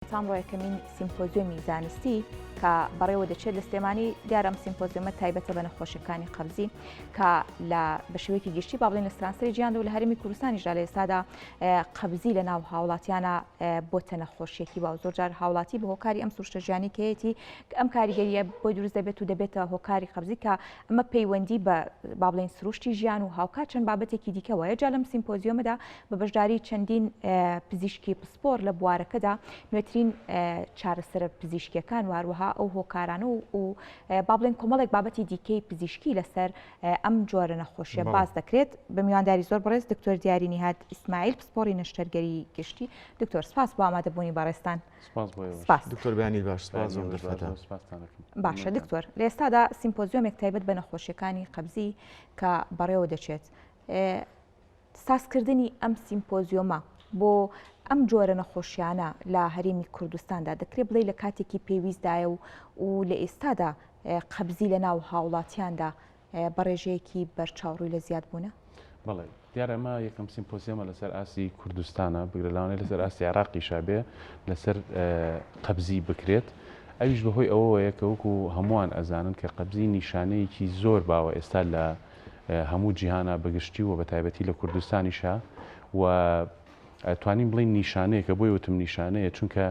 تام ڕۆیەکەمین سیمپۆزیۆمی زانستی کە بەڕێوە دەچێت لە سلێمانی دیارەم سیمپۆزیۆمە تایبەتە بە نەخۆشیەکانی قەبزی کە بە شێوەیەکی گشتی با بڵێن لە سرانسەری جیهاندا و لە هەرێمی کوردستانیشدا لە ئێستادا قەبزی لە ناو هاوڵاتیانە بۆتە نەخۆشیەکی با و زۆرجار هاوڵاتی بە هۆکاری ئەم سروشتە ژیانی کەیەتی کە ئەم کاریگەریە بۆی دروست دەبێت و دەبێتە هۆکاری قەبزی کە ئەمە پەیوەندی بە با بڵێن سروشتی ژیان و هاوکات چەند بابەتێکی دیکەوە جا لەم سیمپۆزیۆمەدا بە بەشداری چەندین پزیشکی پسپۆر لە بوارەکەدا نوێترین چارەسەر پزیشکیەکان واروها ئەو هۆکارانە و با بڵێن کۆمەڵێک بابەتی دیکەی پزیشکی لەسەر ئەم جۆرە نەخۆشیە باز دەکرێت بە میوانداری زۆر بەڕێز دکتۆر دیاری نیهاد ئیسماعیل پسپۆری نەشتەرگەری گشتی دکتۆر سپاس بۆ ئامادەبوونی بەڕێستان. سپاس دکتۆر بیانی باش سپاس باشە دکتۆر لە ئێستادا سیمپۆزیۆمێک تایبەت بە نەخۆشیەکانی قەبزی کە بەڕێوە دەچێت سازکردنی ئەم سیمپۆزیۆمە بۆ ئەم جۆرە نەخۆشیانە لە هەرێمی کوردستاندا دەکرێت بڵێ لە کاتێکی پێویستدایە و لە ئێستادا قەبزی لە ناو هاوڵاتیاندا بەڕێژەیەکی بەرچاوڕووی لە زیاد بوونە؟ بەڵێ دیارە ئەمە یەکەم سیمپۆزیۆمە لەسەر ئاسی کوردستانە بگرە لەسەر ئاسی عێراقیشا بێ لەسەر قەبزی بکرێت ئەویش بەهۆی ئەوەیە کە وەکو هەمووان ئەزانن کە قەبزی نیشانەیەکی زۆر باوە ئێستا لە هەموو جیهانە بەگشتی و بە تایبەتی لە کوردستانیشا و توانین بڵین نیشانەیە کە بۆی وتم نیشانەیە چونکە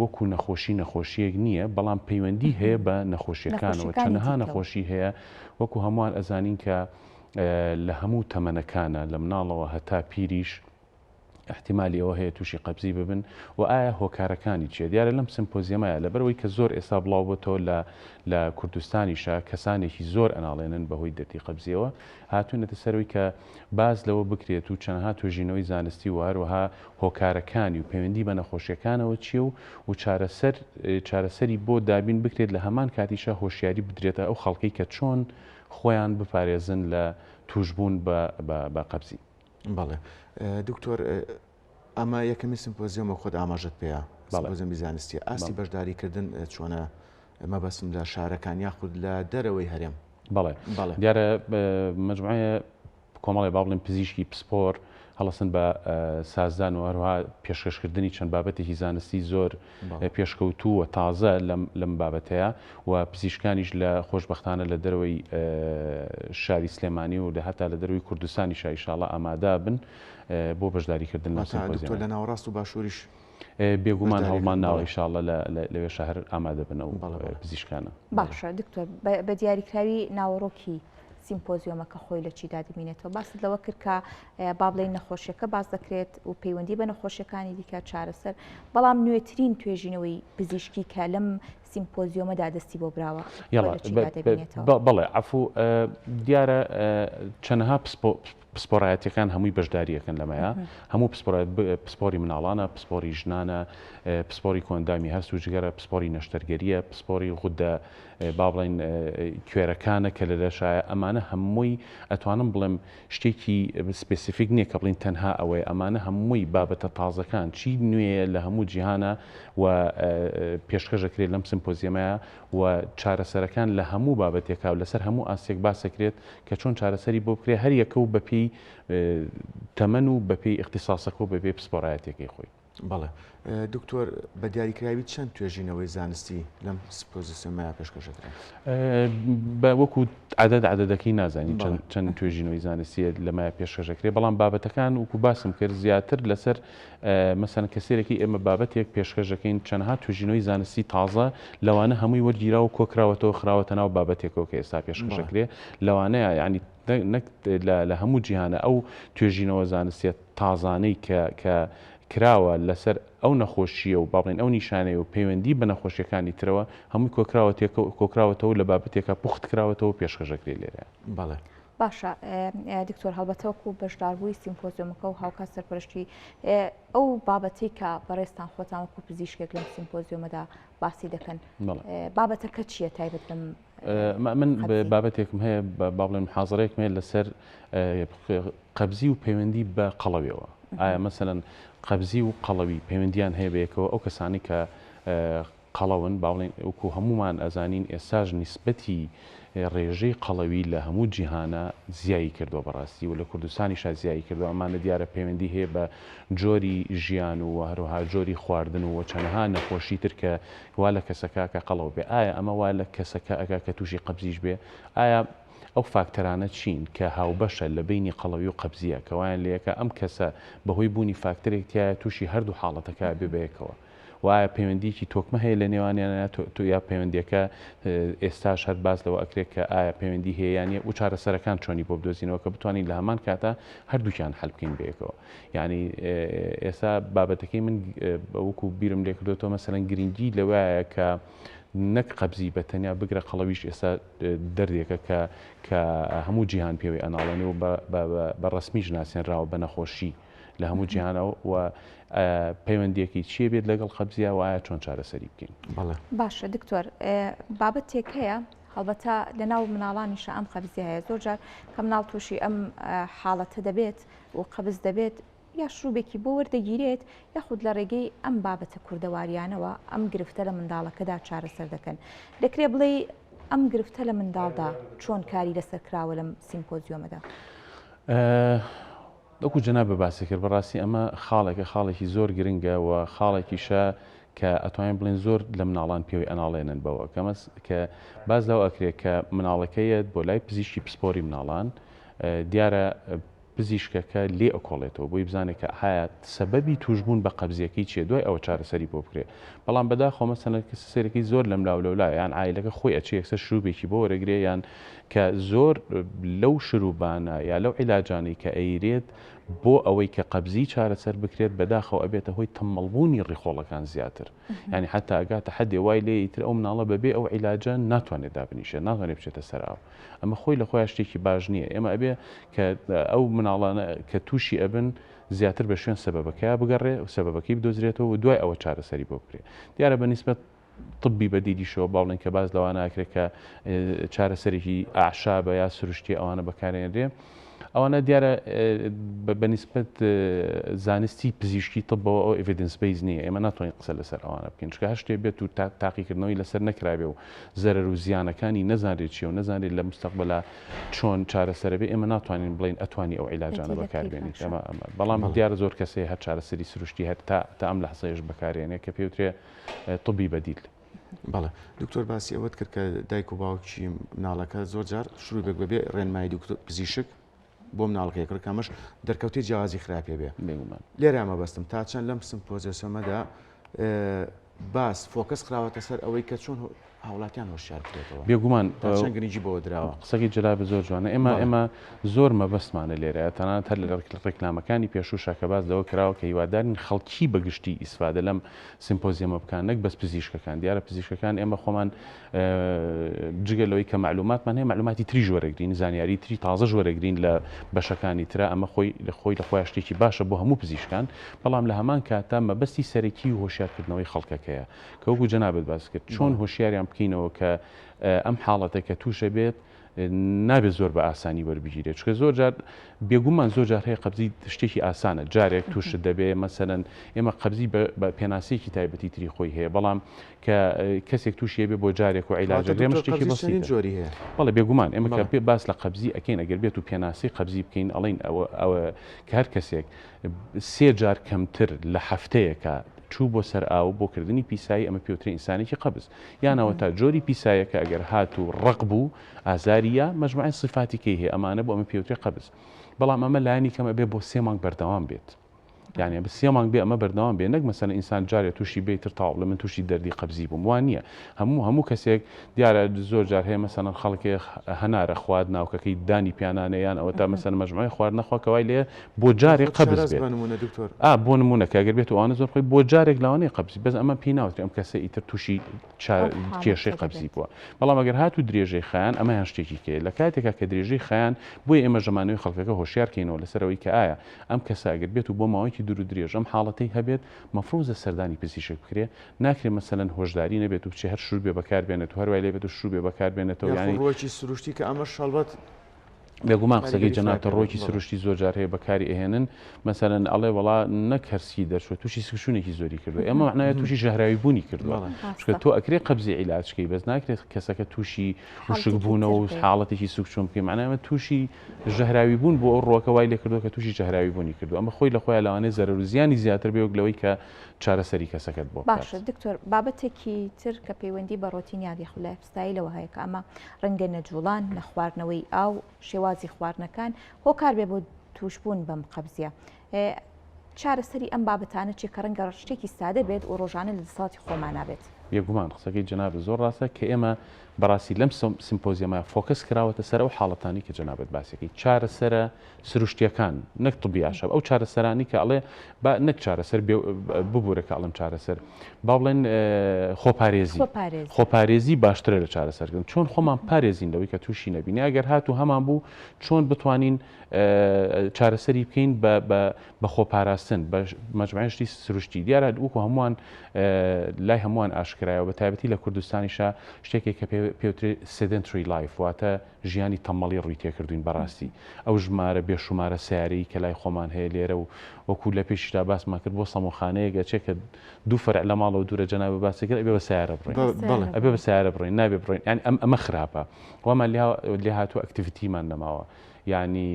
وەکو نەخۆشیەک نییە بەڵام پەیوەندی هەیە بە نەخۆشیەکانەوە چەندەها نەخۆشی هەیە وەکو هەمووان ئەزانین کە لە هەموو تەمەنەکانە لە مناڵەوە هەتا پیریش احتیمالی ئەوە هەیە تووشی قەبزی ببن و ئایا هۆکارەکانی چیە دیارە لەم سیمپۆزیۆمەیە لەبەرەوەی کە زۆر ئێستا بڵاو بۆتەوە لە کوردستانیشا کەسانێکی زۆر ئەناڵێنن بەهۆی دەردی قەبزیەوە هاتوونەتە سەرەوەی کە باز لەوە بکرێت و چەندەها توێژینەوەی زانستی و هەروەها هۆکارەکانی و پەیوەندی بە نەخۆشیەکانەوە چیە و چارەسەری بۆ دابین بکرێت لە هەمان کاتیشە هۆشیاری بدرێتە ئەو خەڵکەی کە چۆن خۆیان بپارێزن لە توشبوون بە قەبزی. بەڵێ دکتۆر ئەمە یەکەمی سیمپۆزیۆمە خۆت ئاماژت پێەیە سیمپۆزیۆمی زانستی ئاستی بەشداریکردن چۆنە مەبەستم لە شارەکان یاخود لە دەرەوەی هەرێم. بەڵێ دیارە مەجموعەیە کۆمەڵی با بڵێن پزیشکی پسپۆر هەڵەسن بە سازدان و هەروها پێشکەشکردنی چەند بابەتێکی زانستی زۆر پێشکەوتووە تازە لەم بابەتەیە و پزیشکانیش لە خۆشبەختانە لە دەرەوەی شاری سلێمانی و هەتا لە دەروی کوردستانی ئینشاڵڵا ئامادە بن بۆ بەشداریکردن لە سیمپۆزیۆم لە ناوەڕاست و باشووریش بێگومان هەڵمان ناوە ئینشاڵڵا لەوێ شەهر ئامادە بنە و پزیشکانە. باشە دکتۆر بە دیاریکراوی ناوەڕۆکی سیمپۆزیۆمەکە خۆی لە چیدا دەبینێتەوە باست لەوە کرد کە با بڵێن نەخۆشیەکە باز دەکرێت و پەیوەندی بە نەخۆشیەکانی دیکە چارەسەر بەڵام نوێترین توێژینەوەی پزیشکی کە لەم سیمپۆزیۆمەدا دەستی بۆ براوە بەڵێ عەفوو دیارە چەندەها پسپۆڕایەتیەکان هەمووی بەشداریەکەن لەمەیە هەموو پسپۆری مناڵانە پسپۆری ژنانە پسپۆری کۆندامی هەست و جگەرە پسپۆری نەشتەرگەریە پسپۆری غودە با بڵێن کوێرەکانە کە لە لەشایە ئەمانە هەمووی ئەتوانم بڵێم شتێکی سپێسیفیک نییە کە بڵین تەنها ئەوەی ئەمانە هەمووی بابەتە تازەکان چی نوێیە لە هەموو جیهانە و پێشکەشەکرێت لەم سیمپۆزیۆمەیە و چارەسەرەکان لە هەموو بابەتێکا و لەسەر هەموو ئاسێک باسەکرێت کە چۆن چارەسەری بۆ بکرێت هەر یەکە و بەپێی تەمەن و بەپێی اختصاسەکە و بەپێی پسپۆڕایەتێکی خۆی. بەڵێ دکتۆر بە دیاریکراوی چەند توێژینەوەی زانستی لەم سیمپۆزیۆمەیە پێشکەشەکرا بە وەکو عەدەدەکەی نازانی چەند توێژینەوەی زانستیە لەمایە پێشکەشەکرێ بەڵام بابەتەکان وەکو باسم کرد زیاتر لەسەر مەسەن کەسێرەی ئێمە بابەتێک پێشکەشەکەین چەندها توێژینەوەی زانستی تازە لەوانە هەمووی وەرگیرا و کۆکراوەتەوە خراوەتە ناو بابەتێکەوە کە ئێستا پێشکەشەکرێ لەوانەیە ینی لە هەموو جیهانە ئەو توێژینەوە زانستیە تازانەی کە کراوە لەسەر ئەو نەخۆشیە و باڵێن ئەو نیشانەیە و پەیوەندی بە نەخۆشیەکانی ترەوە هەمووی کۆکراوەتەوە لە بابەتێکە پوخت کراوەتەوە پێشکەشەکرێ لێرە. بەڵێ باشە دکتۆر هەڵبەتەوەکو بەشداربووی سیمپۆزیۆمەکە و هاوکات سەرپەرشتی ئەو بابەتی کە بەڕێستان خۆتان وەکو پزیشکێک لەم سیمپۆزیۆمەدا باسی دەکەن بابەتەکە چییە تایبەت بم؟ من بابەتێکم هەیە با بڵێن محاضرەیەکم هەیە لەسەر قەبزی و پەیوەندی بە قەڵەویەوە ئایا مەسەلەن قەبزی و قەڵەوی پەیوەندیان هەیە بەیەکەوە ئەو کەسانی کە قەڵەون باڵێن وەکو هەمومان ئەزانین ئێستاژ نیسبەتی ڕێژەی قەڵەوی لە هەموو جیهانە زیایی کردو بەڕاستی و لە کوردستانیش زیایی کردو ئەمانە دیارە پەیوەندی هەیە بە جۆری ژیان و هەروەها جۆری خواردن و چەندەها نەخۆشی تر کە وا لە کەسەکە کە قەڵەو بێ ئایا ئەمە وا لە کەسەکە ئەگا کە تووشی قەبزیش بێ ئایا ئەو فاکتەرانە چین کە هاوبەشە لە بینی قەڵەوی و قەبزیە کەوایان لەیەکە ئەم کەسە بەهۆی بوونی فاکتەرێک تایە تووشی هەردوو حاڵەتەکە بێبەیەکەوە وایە پەیوەندیکی تۆکمە هەیە لە نێوانیانە تو یا پەیوەندیەکە ئێستاش هەر باز لەوە ئەکرێت کە ئایا پەیوەندی هەیەیانە و چارەسەرەکان چۆنی بۆ بدۆزینەوە کە بتوانین لە هەمان کاتە هەردووکیان هەڵ بکەین بەیەکەوە یعنی ئێستا بابەتەکەی من وەکو بیرم لێ کردوێتەوە مەسەلەن گرنگی لەوایە کە نەک قەبزی بە تەنیا بگرە قەڵەویش ئێستا دەردێکە کە هەموو جیهان پێوەی ئەناڵێنی و بە ڕسمیش ناسێنراوە بە نەخۆشی لە هەموو جیهانەوە و پەیوەندیەکی چیە بێت لەگەڵ قەبزیە و ئایا چۆن چارەسەری بکەین باشە دکتۆر بابەتێک هەیە هەڵبەتە لە ناو مناڵانیشە ئەم قەبزی هەیە زۆر جار کە مناڵ تووشی ئەم حاڵەتە دەبێت و قەبز دەبێت یا شروبێکی بۆ وەردەگیرێت یاخود لە ڕێگەی ئەم بابەتە کوردەواریانەوە ئەم گرفتە لە منداڵەکەدا چارەسەر دەکەن دەکرێت بڵێ ئەم گرفتە لە منداڵدا چۆن کاری لەسەر کراوە لەم سیمپۆزیۆمەدا وەکو جەناب باسی کرد بەڕاستی ئەمە خاڵێکی زۆر گرنگە و خاڵێکیشە کە ئەتوانین بڵێن زۆر لە مناڵان پێوەی ئەناڵێنن بەوە کە باز لەو ئەکرێت کە مناڵەکەیت بۆ لای پزیشکی پسپۆری مناڵان دیارە پزیشکەکە لێ ئەکۆڵێتەوە بۆی بزانێت کە هەیە سەبەبی توشبوون بە قەبزیەکەی چیە دوای ئەوە چارەسەری بۆ بکرێت بەڵام بەداخەوە مەسەلەن سەرەکی زۆر لەم لاولەولا یان عایلەکە خۆی ئەچێ یەکسەر شروبێکی بۆ وەرەگرێ یان کە زۆر لەو شروبانە یا لەو عیلاجانەی کە ئەیرێت بۆ ئەوەی کە قەبزی چارەسەر بکرێت بەداخەوە ئەبێتە هۆی تەمەڵبوونی ڕیخۆڵەکان زیاتر ینی حتا ئەگاتە حدێ وای لێ ئیتر ئەو مناڵە بەبێ ئەو عیلاجە ناتوانێت دابنیشێت ناتوانێت بچێتە سەراو ئەمە خۆی لە خۆیان شتێکی باش نییە ئێمە ئەبێ کە ئەو مناڵانە کە تووشی ئەبن زیاتر بە شوێن سەبەبەکە بگەڕێ و سەبەبەکەی بدۆزرێتەوە و دوای ئەوە چارەسەری بۆ بکرێت دیارە بە نیسبەت طبی بەدیدیشەوە باڵێن کە باز لەوانە ئاکرێت کە چارەسەرێکی ئاشابە یا سروشتی ئەوانە بەکارێنرێ ئەوانە دیارە بەنسبەت زانستی پزیشکی طبەوە ئەو ئێڤیدنس بیس نییە ئێمە ناتوانین قسە لەسەر ئەوانە بکەین چکە هەر شتێک بێت و تاقیکردنەوەی لەسەر نەکرابێ و زەرەر و زیانەکانی نەزانرێت چیە و نەزانرێت لە مستەقبەلا چۆن چارەسەرە بێ ئێمە ناتوانین بڵین ئەتوانی ئەو عیلاجانە بەکاربێنیت ئەمە بەڵام دیارە زۆر کەسێ هەر چارەسەری سروشتی هەر تا ئەم لەحزەیەش بەکارێنێ کە پێوترێ طبی بەدیل بەڵێ دکتۆر باسی ئەوەت کرد کە دایک و باوکی مناڵەکە زۆر جار شروبێک بەبێ ڕێنمایی دکتۆر پزیشک بۆ مناڵەکەی کڕکەمەش دەرکەوتی جیازی خراپێ بێ لێرە ئەمە بەستم تا چەند لەم سمپۆزیۆمەدا باس فۆکەس خراوەتە سەر ئەوەی کە چۆن هاوڵاتیان هۆشیار بکرێتەوە بێگومان چەند گرنگی بۆ دراوە قسەی جلاب زۆر جوانە ئێمە زۆر مەبەستمانە لێرە تەنانەت هەر لە ڕێکلامەکانی پێشوو کە باز لەوە کراوە کە هیوادارین خەڵکی بەگشتی ئیسفادە لەم سیمپۆزیۆمە بکان نەک بەس پزیشکەکان دیارە پزیشکەکان ئێمە خۆمان جگەلەوەی کە معلوماتمان هەیە معلوماتی تری ژوەرەگرین زانیاری تری تازە ژوەرەگرین لە بەشەکانی ترە ئەمە خۆی لە خۆی شتێکی باشە بۆ هەموو پزیشکان بەڵام لە هەمان کاتە مەبەستی سەرەکی و هۆشیارکردنەوەی خەڵکەکەیە کە وەکو جەنابەت باس کرد چۆن هۆشیاریان بکەینەوە کە ئەم حاڵەتە کە تووشە بێت نابێت زۆر بە ئاسانی وەربگیرێت چکە زۆر جار بێگومان زۆر جار هەیە قەبزی شتێکی ئاسانە جارێک تووشت دەبێت مەسەرەن ئێمە قەبزی بە پێناسەیەکی تایبەتی تری خۆی هەیە بەڵام کە کەسێک تووشی بێ بۆ جارێک و عیلاجەگرێ شتێکی بەسیط جۆری هەیە بەڵێ بێگومان ئێمە کە پێ باس لە قەبزی ئەکەین ئەگەر بێت و پێناسی قەبزی بکەین ئەڵین ئەوە کە هەر کەسێک 3 جار کەمتر لە هەفتەیەکە چوو بۆ سەر ئاو بۆکردنی پیسایی ئەمە پێوترین ئینسانێکی قەبز یانەوە تا جۆری پیسایەکە ئەگەر هات و ڕق بوو ئازاریە مەجموعەی صفاتی کەی هەیە ئەمانە بۆ ئەمە پێوترێ قەبز بەڵام ئەمە لایەنی کەمە بێ بۆ 3 مانگ بەردەوام بێت یعنی بە 3 مانگ بێ ئەمە بەردەوام بێ نەک مەسەلەن ئینسان جارێ تووشی بێتتر تاوڵ لە من تووشی دەردی قەبزی بووم وان نییە هەموو کەسێک دیارە زۆر جار هەیە مەسەلەن خەڵکی هەنارە خوارد ناوکەکەی دانی پیانانەیان ئەوە تا مەسەلەن مەجموعەی خوارد نەخواکەوای لێ بۆ جارێک قەبز بێت بۆ نمونە کە ئەگەر بێت و ئەوانە زۆر خۆی بۆ جارێک لەوانەیە قەبزی بەس ئەمە پێی ناوترێ ئەم کەسە ئیتر تووشی کێشەی قەبزی بووە بەڵام ئەگەر هات و درێژەی خایان ئەمەیان شتێکی کێ لە کاتێکا کە درێژەی خایان بۆیە ئێمە ژەمانەوەی خەڵکەکە هۆشیارکەینەوە لەسەرەوەی کە ئایا ئەم کەسە ئەگەر بێت و بۆ ماوەیەکی دوور و درێژ ئەم حاڵەتەی هەبێت مەفروزە سەردانی پزیشک بکرێ ناکرێت مەسەلەن هۆشداری نەبێت و بچێ هەر شروع بێ بەکاربێنێت و هەروای لێ بێت و شروع بێ بەکاربێنێتەوە یعنی ڕۆکی سروشتی کە ئەمە شەڵبەت بێگومان قسەکەی جەنابتە ڕۆکی سروشتی زۆر جار هەیە بەکاری ئەهێنن مەسەلەن ئەڵێ وڵا نەک هەرسی دەرچوە تووشی سکشونێکی زۆری کردو ئێمە معنایە تووشی ژەهراوی بوونی کردووە چکە تۆ ئەکرێ قەبزی عیلاجکەی بەس ناکرێت کەسەکە تووشی وشک بوونەوە و حاڵەتێکی سوکچۆم بکەی معنایە تووشی ژەهراوی بوون بۆ ئەو ڕۆکە وای لێ کردووە کە تووشی ژەهراوی بوونی کردو ئەمە خۆی لە خۆیان لەوانەیە زەرەر و زیانی زیاتر بێ وەک لەوەی کە چارەسەری کەسەکەت بۆ باشە دکتۆر بابەتێکی تر کە پەیوەندی بە ڕۆتینیادی لایفستایلەوە هەیە کە ئەمە ڕەنگە نەجوڵان لە خواردنەوەی ئاو شێوازی خواردنەکان هۆکار بێ بۆ توشبوون بەم قەبزیە چارەسەری ئەم بابەتانە چی کە ڕەنگە شتێکی سادە بێت و ڕۆژانە لە دەسەڵاتی خۆمان نابێت بێگومان قسەکەی جەناب زۆر ڕاستە کە ئێمە بەڕاستی لەم سیمپۆزیەمە فۆکس کراوەتە سەر ئەو حاڵەتانی کە جەنابەت باسیەکەی چارەسەرە سروشتیەکان نەک طبیاشە ئەو چارەسەرانی کە ئەڵێ نەک چارەسەر ببوورە کە ئەڵم چارەسەر با بڵێن خۆپارێزی باشترە لە چارەسەرکردن چۆن خۆمان پارێزین لەوەی کە تووشی نەبینی ئەگەر هات و هەمان بوو چۆن بتوانین چارەسەری بکەین بە خۆپاراستن بە مەجموعەی سروشتی دیارە وەکو هەمووان لای هەمووان ئاشکرایەوە بە تایبەتی لە کوردستانیشا شتێکێک کە پێوترێ سێدنتری لایف واتە ژیانی تەمەڵی ڕووی تێکردوین بەڕاستی ئەو ژمارە بێشمارە سیارەی کە لای خۆمان هەیە لێرە و وەکو لە پێشدا باسمان کرد بۆ سەمۆخانەیە چێکە دوو فەرع لە ماڵەوە دوورە جەناب باسیکرد ئەبێ بە سیارە بڕین ئەبێ بە سیارە بڕین نابێ بڕین یعنی ئەمە خراپە وەمان لێ هاتووە ئەکتیڤیتیمان نەماوە یعنی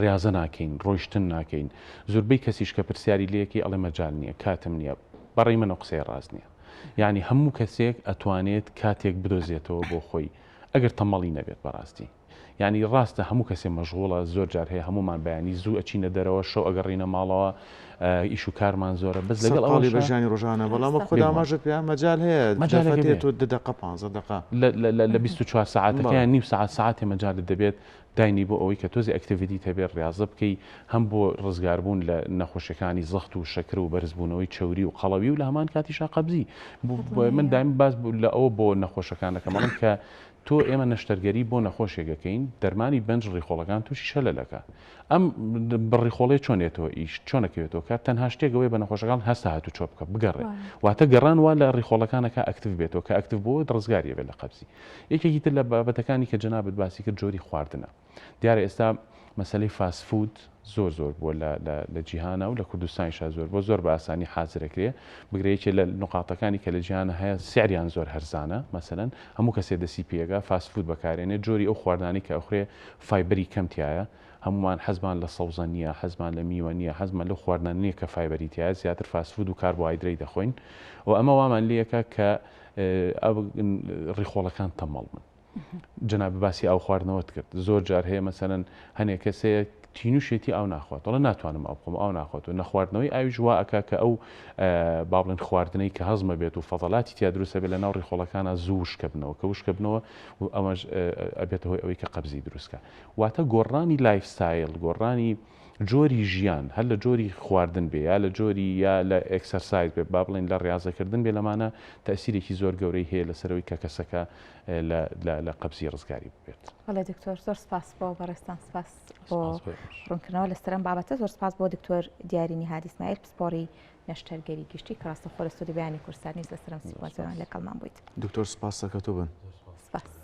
ڕاضە ناکەین ڕۆیشتن ناکەین زۆربەی کەسیش کە پرسیاری لەیەکی ئەڵێ مەجال نییە کاتم نییە بەڕێی منە قسەی ڕاست نییە یعنی هەموو کەسێک ئەتوانێت کاتێک بدۆزێتەوە بۆ خۆی ئەگەر تەمەڵی نەبێت بەڕاستی یعنی ڕاستە هەموو کەسێ مەژغوڵە زۆر جار هەیە هەمومان بەیانی زوو ئەچینە دەرەوە شەو ئەگەڕینە ماڵەوە ئیش و کارمان زۆرە بەس لەگەڵ ئەوڵی بەژانی ڕۆژانە بەڵام خۆدا ماژت پێیان مەجال هەیە مەجالێت و دقە 15 دقه لە 24 ساعتەکەیان نیم ساعتی مەجالت دەبێت داینی بۆ ئەوەی کە تۆزی ئەکتیڤیتی هەبێت ڕاضە بکەی هەم بۆ ڕزگاربوون لە نەخۆشیەکانی زەخت و شەکر و بەرزبوونەوەی چەوری و قەڵەوی و لە هەمان کاتیشا قەبزی من دایم باز لە ئەوە بۆ نەخۆشەکانەکە مەڵم کە تۆ ئێمە نەشتەرگەری بۆ نەخۆشیێگەکەین دەرمانی بەنج ڕیخۆڵەکان تووشی شەلەلەکە ئەم بڕیخۆڵی چۆنێتەوە ئیش چۆنەکەوێتەوە کات تەنها شتێکەوەی بە نەخۆشەکان هەستا هاتو چۆ بکە بگەڕێ واتە گەڕان وا لە ڕیخۆڵەکانەکە ئەکتیڤ بێتەوە کە ئەکتیڤ بۆ ڕزگاریە بێت لە قەبزی یەکێکی تر لە بابەتەکانی کە جەنابەت باسی کرد جۆری خواردنە دیارە ئێستا مەسەلەی فاست فود زۆر بۆ لە جیهانە و لە کوردستانیشا زۆر بە ئاسانی حازرەکرێ بگرەیەکی لە نقاطەکانی کە لە جیهانە هەیە سعریان زۆر هەرزانە مەسەلەن هەموو کەسێ دەسی پێگا فاست فود بەکارێنێت جۆری ئەو خواردانی کە ئەوخرێ فایبەری کەمتیایە هەمومان حەزمان لە سەوزە نییە حەزمان لە میوە نییە حەزمان لە خواردنانیە کە فایبەری تایە زیاتر فاست فود و کاربۆهایدرەیت دەخۆین و ئەمە وامان لەیەکە کە ڕیخۆڵەکان تەمەڵ بن جەناب باسی ئاو خواردنەوەت کرد زۆر جار هەیە مەسەلەن هەنێک کەسەیە تینوشێتی ئاو ناخوات وڵە ناتوانم ئەو بخۆم ئاو ناخوات و نەخواردنەوەی ئاویش وا ئەکا کە ئەو با بڵێن خواردنەی کە هەزمە بێت و فەضەڵاتی تیا دروستە بێت لە ناو ڕیخۆڵەکانە زوو وشکەبنەوە کە وشکەبنەوە و ئەمەش ئەبێتە هۆی ئەوەی کە قەبزی دروستکە واتە گۆڕانی لایفستایل گۆڕانی جۆری ژیان هەر لە جۆری خواردن بێ یا لە جۆری یا لە ئەکسەرسایز بێ با بڵێن لە ڕاضەکردن بێ لەمانە تەسیرێکی زۆر گەورەی هەیە لەسەرەوەی کە کەسەکە لە قەبزی ڕزگاری بێت. بەڵێ دکتۆر زۆر سپاس بۆ بەڕێستان سپاس بۆ ڕوونکردنەوە لەسەرم بابەتە زۆر سپاس بۆ دکتۆر دیاری نیهاد ئیسماعیل پسپۆڕی نەشتەرگەری گشتی کە ڕاستەخۆ لە ستودیۆ بەیانی کوردستانی لەسەرم سیمپۆزیۆن لەگەڵمان بوویت. دکتۆر سپاس سەکەتۆ بن. سپاس.